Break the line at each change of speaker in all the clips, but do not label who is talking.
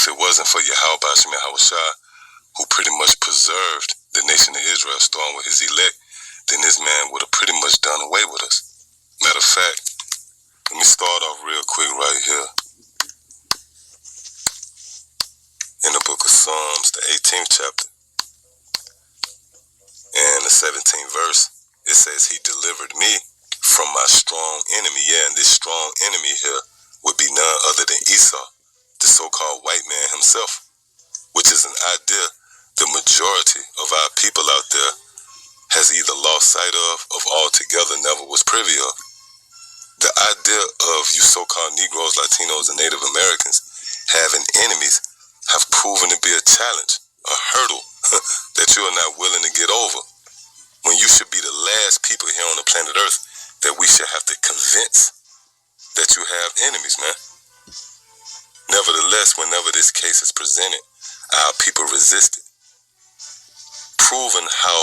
if it wasn't for Yahweh Bashim Yahushua, who pretty much preserved the nation of Israel, starting with his elect, then this man would have pretty much done away with us. Matter of fact, let me start off real quick right here. In the book of Psalms, the 18th chapter, and the 17th verse, it says, he delivered me from my strong enemy. Yeah, and this strong enemy here would be none other than Esau, the so-called white man himself, which is an idea the majority of our people out there has either lost sight of altogether never was privy of. The idea of you so-called Negroes, Latinos, and Native Americans having enemies have proven to be a challenge, a hurdle that you are not willing to get over, when you should be the last people here on the planet Earth that we should have to convince that you have enemies, man. Nevertheless, whenever this case is presented, our people resist it, proving how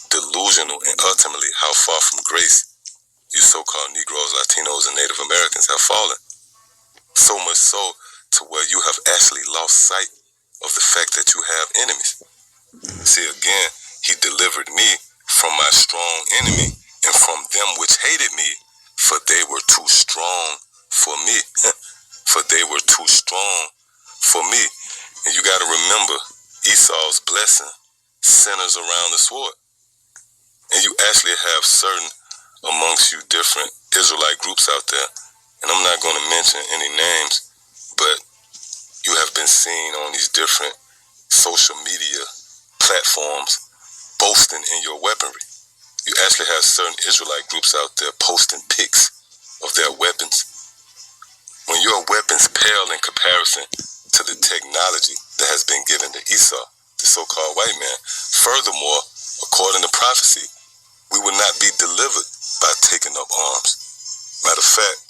delusional and ultimately how far from grace you so-called Negroes, Latinos, and Native Americans have fallen. So much so to where you have actually lost sight of the fact that you have enemies. See, again, he delivered me from my strong enemy and from them which hated me, for they were too strong for me. For they were too strong for me. And you got to remember, Esau's blessing centers around the sword. And you actually have certain amongst you different Israelite groups out there, and I'm not going to mention any names, but you have been seen on these different social media platforms boasting in your weaponry. You actually have certain Israelite groups out there posting pics of their weapons. When your weapons pale in comparison to the technology that has been given to Esau, the so-called white man. Furthermore, according to prophecy, we will not be delivered by taking up arms. Matter of fact,